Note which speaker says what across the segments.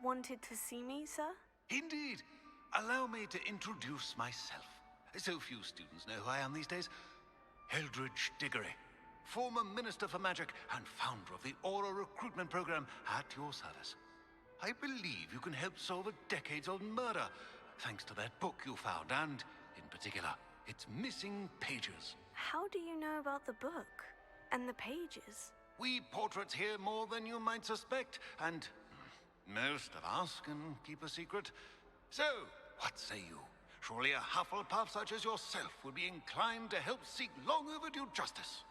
Speaker 1: wanted to see me, sir?
Speaker 2: Indeed. Allow me to introduce myself. So few students know who I am these days. Eldridge Diggory, former Minister for Magic and founder of the Aura Recruitment Program, at your service. I believe you can help solve a decades-old murder, thanks to that book you found, and, in particular, its missing pages.
Speaker 1: How do you know about the book? And the pages?
Speaker 2: We portraits hear more than you might suspect, and most of us can keep a secret. So, what say you? Surely a Hufflepuff such as yourself would be inclined to help seek long overdue justice.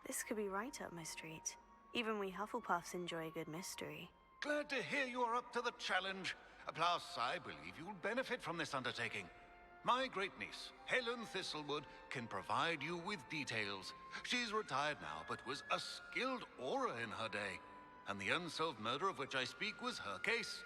Speaker 1: This could be right up my street. Even we Hufflepuffs enjoy a good mystery.
Speaker 2: Glad to hear you are up to the challenge. Plus, I believe you'll benefit from this undertaking. My great-niece, Helen Thistlewood, can provide you with details. She's retired now, but was a skilled aura in her day. And the unsolved murder of which I speak was her case.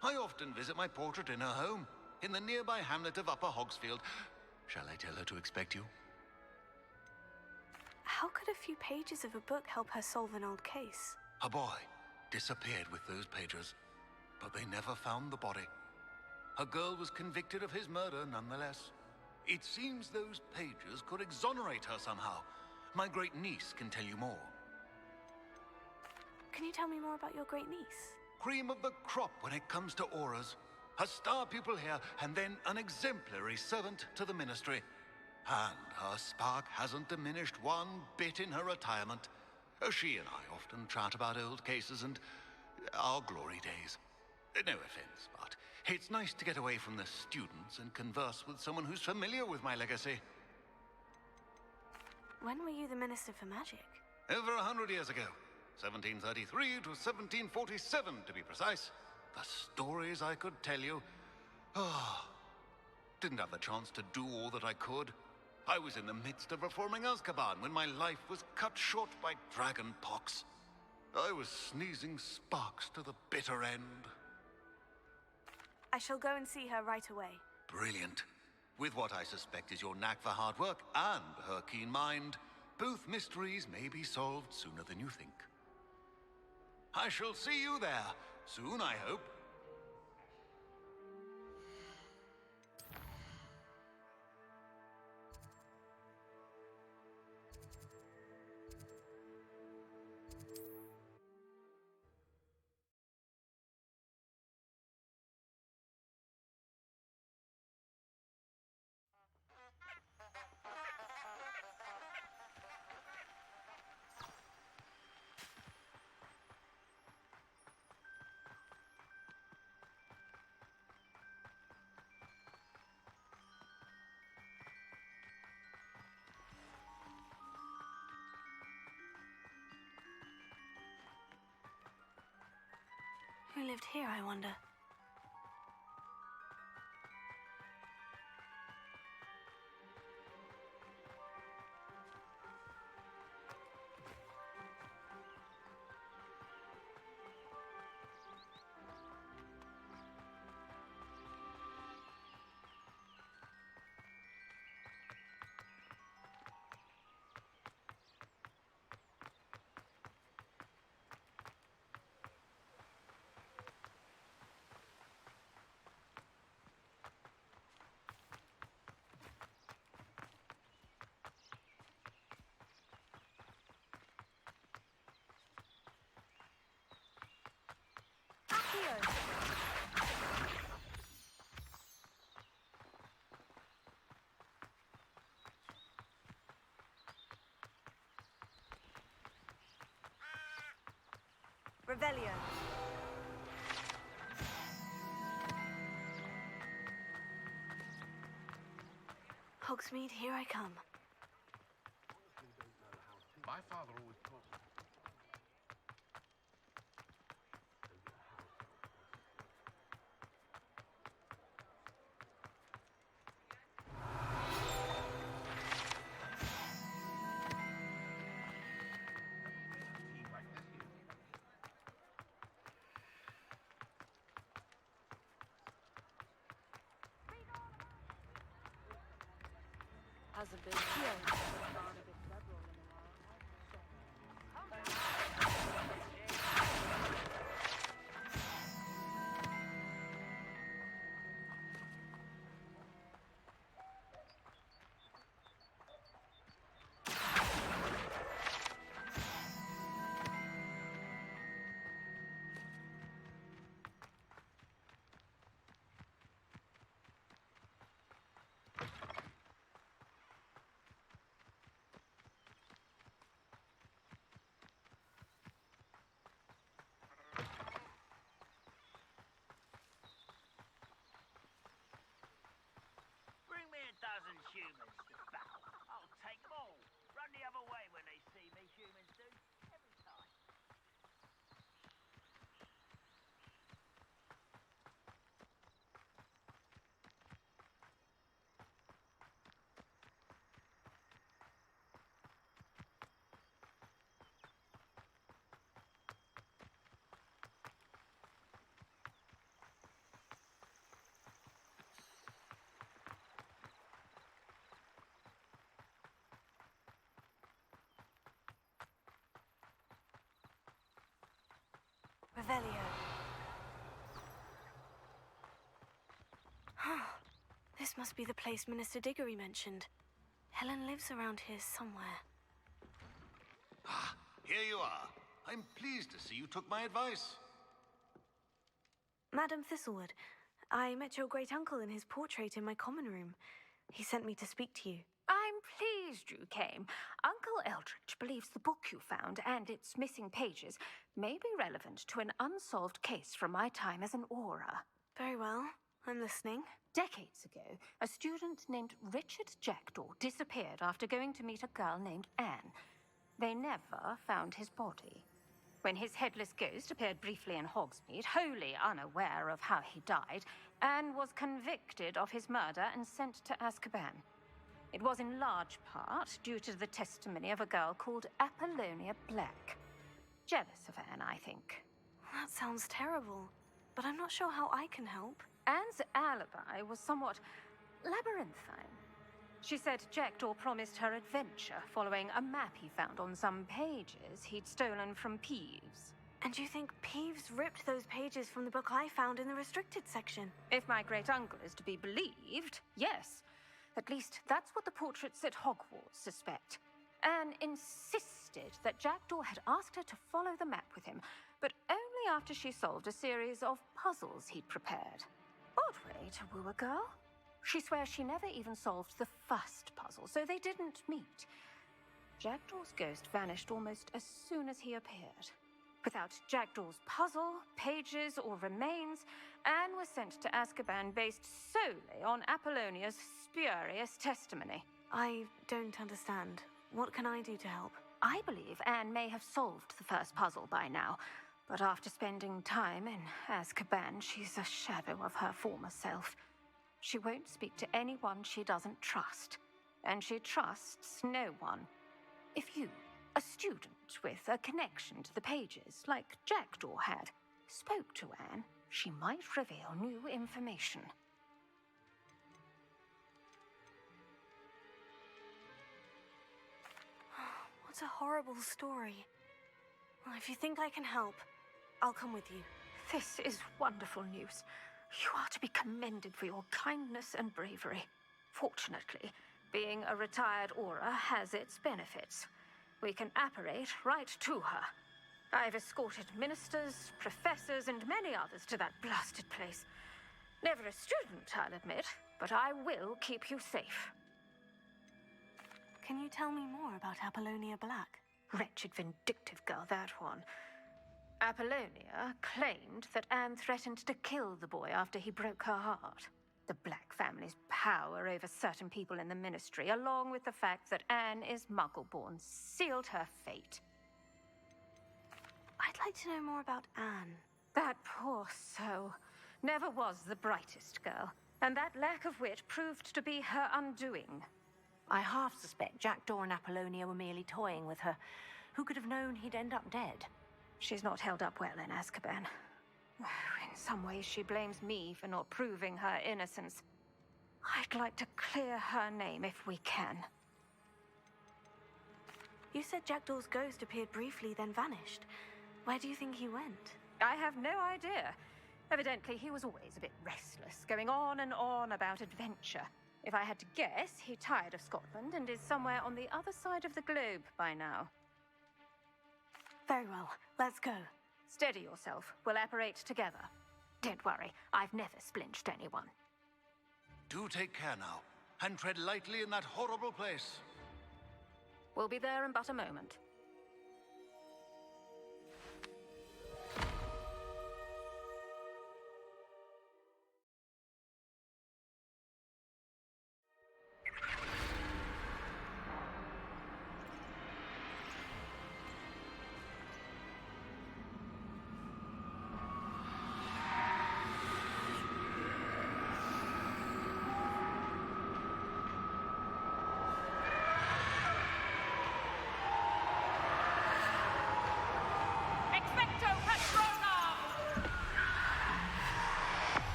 Speaker 2: I often visit my portrait in her home, in the nearby hamlet of Upper Hogsfield. Shall I tell her to expect you?
Speaker 1: How could a few pages of a book help her solve an old case?
Speaker 2: A boy disappeared with those pages, but they never found the body. A girl was convicted of his murder nonetheless. It seems those pages could exonerate her somehow. My great-niece can tell you more.
Speaker 1: Can you tell me more about your great-niece?
Speaker 2: Cream of the crop when it comes to auras. A star pupil here, and then an exemplary servant to the ministry. And her spark hasn't diminished one bit in her retirement. She and I often chat about old cases and our glory days. No offense, but it's nice to get away from the students and converse with someone who's familiar with my legacy.
Speaker 1: When were you the Minister for Magic?
Speaker 2: Over 100 years ago. 1733 to 1747, to be precise. The stories I could tell you. Didn't have the chance to do all that I could. I was in the midst of reforming Azkaban when my life was cut short by dragon pox. I was sneezing sparks to the bitter end.
Speaker 1: I shall go and see her right away.
Speaker 2: Brilliant. With what I suspect is your knack for hard work and her keen mind, both mysteries may be solved sooner than you think. I shall see you there, soon I hope.
Speaker 1: Who lived here, I wonder? Revelio. Hogsmeade, here I come.
Speaker 3: My father always taught me.
Speaker 1: Has a big deal. Revelio. This must be the place Minister Diggory mentioned. Helen lives around here somewhere.
Speaker 2: Ah, here you are. I'm pleased to see you took my advice.
Speaker 1: Madam Thistlewood, I met your great-uncle in his portrait in my common room. He sent me to speak to you.
Speaker 4: I'm pleased you came. Uncle Eldridge believes the book you found and its missing pages may be relevant to an unsolved case from my time as an Auror.
Speaker 1: Very well. I'm listening.
Speaker 4: Decades ago, a student named Richard Jackdaw disappeared after going to meet a girl named Anne. They never found his body. When his headless ghost appeared briefly in Hogsmeade, wholly unaware of how he died, Anne was convicted of his murder and sent to Azkaban. It was in large part due to the testimony of a girl called Apollonia Black. Jealous of Anne, I think.
Speaker 1: That sounds terrible, but I'm not sure how I can help.
Speaker 4: Anne's alibi was somewhat labyrinthine. She said Jackdaw promised her adventure following a map he found on some pages he'd stolen from Peeves.
Speaker 1: And you think Peeves ripped those pages from the book I found in the restricted section?
Speaker 4: If my great-uncle is to be believed, yes. At least that's what the portraits at Hogwarts suspect. Anne insisted that Jackdaw had asked her to follow the map with him, but only after she solved a series of puzzles he'd prepared. Odd way to woo a girl. She swears she never even solved the first puzzle, so they didn't meet. Jackdaw's ghost vanished almost as soon as he appeared. Without Jackdaw's puzzle, pages, or remains, Anne was sent to Azkaban based solely on Apollonia's spurious testimony.
Speaker 1: I don't understand. What can I do to help?
Speaker 4: I believe Anne may have solved the first puzzle by now, but after spending time in Azkaban, she's a shadow of her former self. She won't speak to anyone she doesn't trust, and she trusts no one. If you, a student with a connection to the pages, like Jackdaw had, spoke to Anne, she might reveal new information.
Speaker 1: What a horrible story. Well, if you think I can help, I'll come with you.
Speaker 4: This is wonderful news. You are to be commended for your kindness and bravery. Fortunately, being a retired Auror has its benefits. We can apparate right to her. I've escorted ministers, professors, and many others to that blasted place. Never a student, I'll admit, but I will keep you safe.
Speaker 1: Can you tell me more about Apollonia Black?
Speaker 4: Wretched, vindictive girl, that one. Apollonia claimed that Anne threatened to kill the boy after he broke her heart. The Black family's power over certain people in the ministry, along with the fact that Anne is Muggle-born, sealed her fate.
Speaker 1: I'd like to know more about Anne.
Speaker 4: That poor soul never was the brightest girl, and that lack of wit proved to be her undoing.
Speaker 5: I half suspect Jackdaw and Apollonia were merely toying with her. Who could have known he'd end up dead?
Speaker 4: She's not held up well in Azkaban. In some ways, she blames me for not proving her innocence. I'd like to clear her name if we can.
Speaker 1: You said Jackdaw's ghost appeared briefly, then vanished. Where do you think he went?
Speaker 4: I have no idea. Evidently, he was always a bit restless, going on and on about adventure. If I had to guess, he tired of Scotland and is somewhere on the other side of the globe by now.
Speaker 1: Very well, let's go.
Speaker 4: Steady yourself. We'll apparate together. Don't worry, I've never splinched anyone.
Speaker 2: Do take care now, and tread lightly in that horrible place.
Speaker 4: We'll be there in but a moment.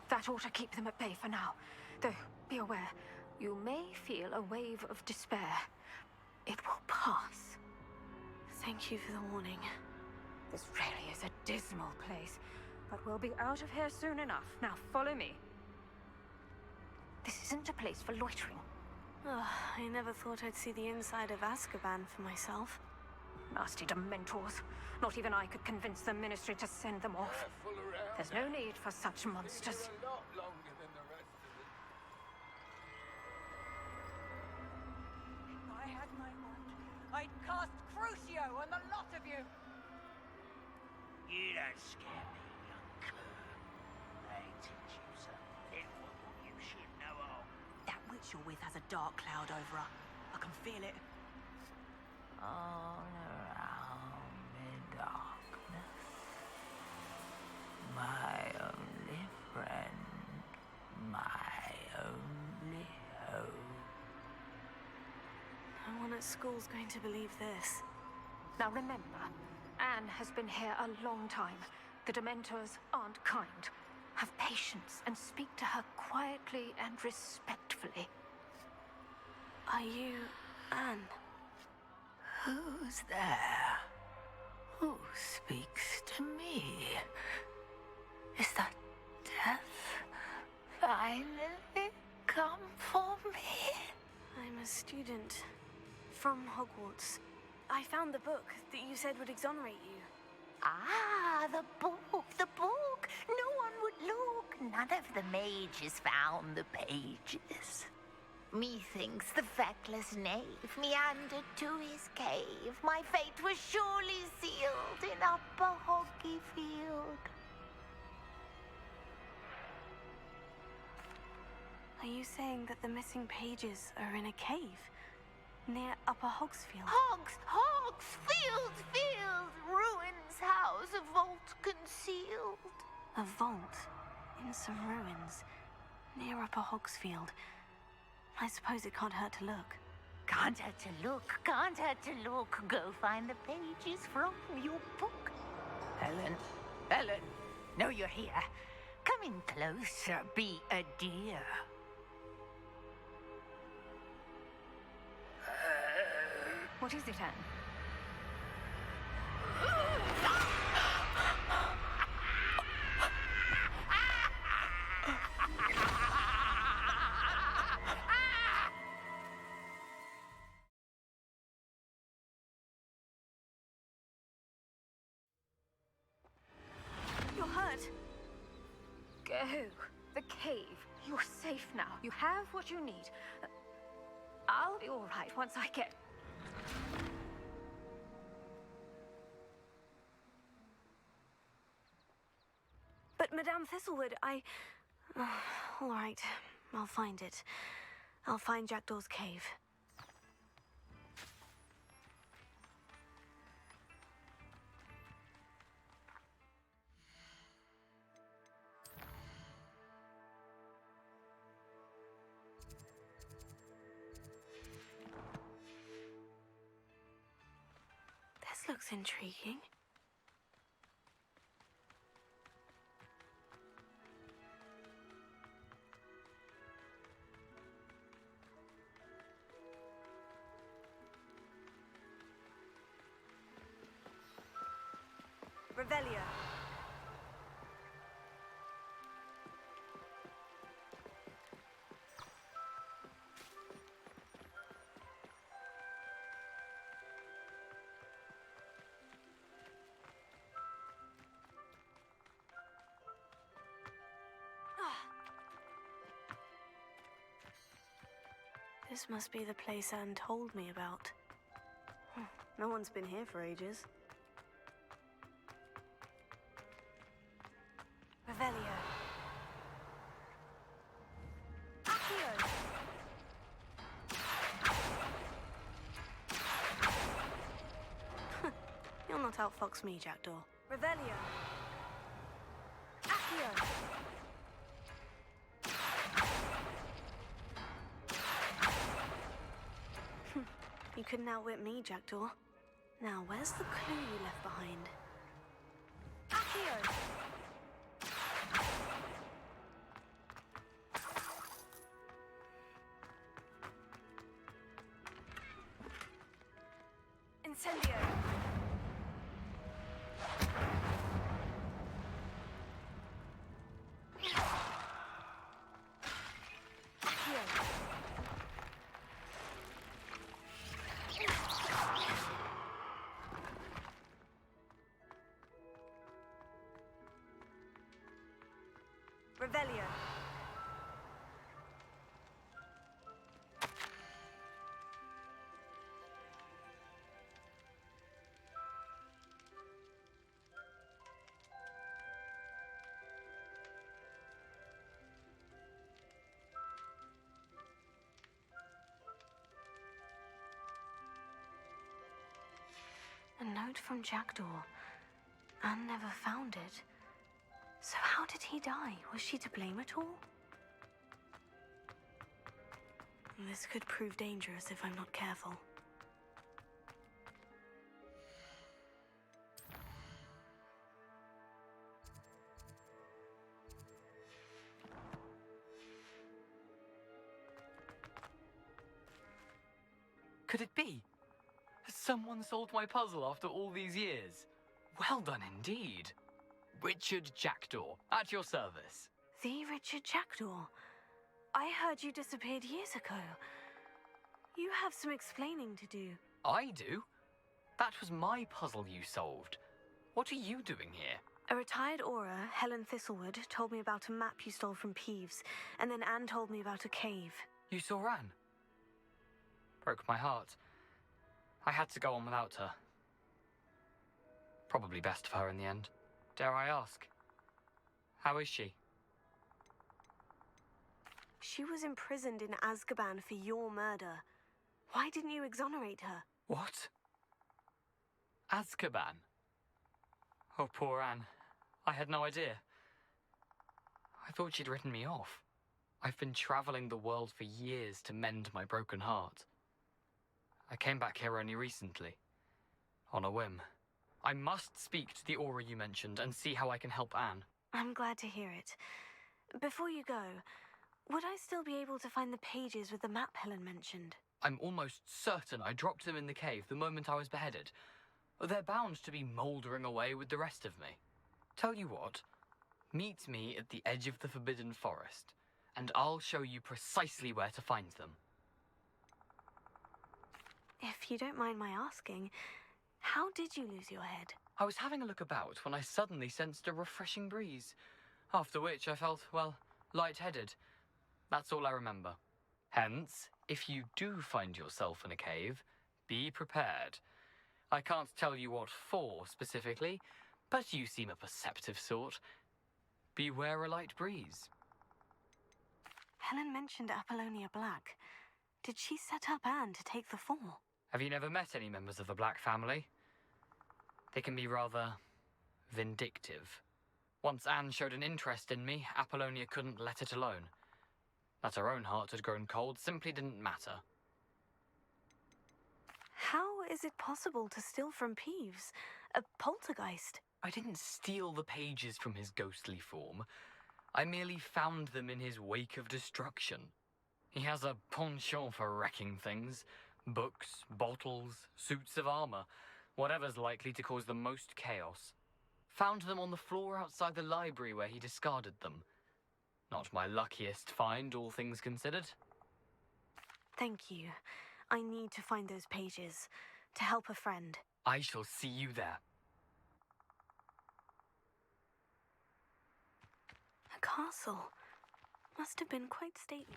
Speaker 4: That ought to keep them at bay for now. Though, be aware, you may feel a wave of despair. it will pass.
Speaker 1: Thank you for the warning.
Speaker 4: This really is a dismal place, but we'll be out of here soon enough. Now follow me. This isn't a place for loitering.
Speaker 1: Ugh, I never thought I'd see the inside of Azkaban for myself.
Speaker 4: Nasty Dementors. Not even I could convince the Ministry to send them off. There's no need for such monsters.
Speaker 3: A lot longer than the rest of it.
Speaker 6: If I had my wand, I'd cast Crucio on the lot of you!
Speaker 7: You don't scare me, young cur. They teach you something you should know of.
Speaker 6: That witch you're with has a dark cloud over her. I can feel it.
Speaker 7: All around me darkness. My only friend. My only hope.
Speaker 1: No one at school's going to believe this.
Speaker 4: Now remember, Anne has been here a long time. The Dementors aren't kind. Have patience and speak to her quietly and respectfully.
Speaker 1: Are you Anne?
Speaker 7: Who's there? Who speaks to me? Is that death finally come for me?
Speaker 1: I'm a student from Hogwarts. I found the book that you said would exonerate you.
Speaker 7: Ah, the book, the book. No one would look. None of the mages found the pages. Methinks the feckless knave meandered to his cave. My fate was surely sealed in Upper Hoggyfield.
Speaker 1: Are you saying that the missing pages are in a cave near Upper Hogsfield?
Speaker 7: Hogsfield, ruins house, a vault concealed.
Speaker 1: A vault in some ruins near Upper Hogsfield. I suppose it can't hurt to look.
Speaker 7: Can't hurt to look, can't hurt to look. Go find the pages from your book. Helen, know you're here. Come in closer, be a dear.
Speaker 4: What is it, Anne?
Speaker 1: You're hurt.
Speaker 4: Go. The cave. You're safe now. You have what you need. I'll be all right once I get...
Speaker 1: But Madame Thistlewood, all right, I'll find it. I'll find Jackdaw's cave. This looks intriguing. Revelio. This must be the place Anne told me about. No one's been here for ages. Revelio. Accio. You'll not outfox me, Jackdaw. Revelio. Accio. You couldn't outwit me, Jackdaw. Now, where's the clue you left behind? Accio. Incendio! Accio! Revelio! A note from Jackdaw. Anne never found it. So how did he die? Was she to blame at all? This could prove dangerous if I'm not careful.
Speaker 8: Could it be? Has someone solved my puzzle after all these years? Well done indeed. Richard Jackdaw, at your service.
Speaker 1: The Richard Jackdaw? I heard you disappeared years ago. You have some explaining to do.
Speaker 8: I do? That was my puzzle you solved. What are you doing here?
Speaker 1: A retired aura, Helen Thistlewood, told me about a map you stole from Peeves, and then Anne told me about a cave.
Speaker 8: You saw Anne? Broke my heart. I had to go on without her. Probably best for her in the end. Dare I ask? How is she?
Speaker 1: She was imprisoned in Azkaban for your murder. Why didn't you exonerate her?
Speaker 8: What? Azkaban? Oh, poor Anne. I had no idea. I thought she'd written me off. I've been traveling the world for years to mend my broken heart. I came back here only recently, on a whim. I must speak to the aura you mentioned and see how I can help Anne.
Speaker 1: I'm glad to hear it. Before you go, would I still be able to find the pages with the map Helen mentioned?
Speaker 8: I'm almost certain I dropped them in the cave the moment I was beheaded. They're bound to be mouldering away with the rest of me. Tell you what, meet me at the edge of the Forbidden Forest, and I'll show you precisely where to find them.
Speaker 1: If you don't mind my asking, how did you lose your head?
Speaker 8: I was having a look about when I suddenly sensed a refreshing breeze, after which I felt, well, lightheaded. That's all I remember. Hence, if you do find yourself in a cave, be prepared. I can't tell you what for specifically, but you seem a perceptive sort. Beware a light breeze.
Speaker 1: Helen mentioned Apollonia Black. Did she set up Anne to take the fall?
Speaker 8: Have you never met any members of the Black family? They can be rather vindictive. Once Anne showed an interest in me, Apollonia couldn't let it alone. That her own heart had grown cold simply didn't matter.
Speaker 1: How is it possible to steal from Peeves? A poltergeist?
Speaker 8: I didn't steal the pages from his ghostly form. I merely found them in his wake of destruction. He has a penchant for wrecking things. Books, bottles, suits of armor, whatever's likely to cause the most chaos. Found them on the floor outside the library where he discarded them. Not my luckiest find, all things considered.
Speaker 1: Thank you. I need to find those pages to help a friend.
Speaker 8: I shall see you there.
Speaker 1: A castle. Must have been quite stately.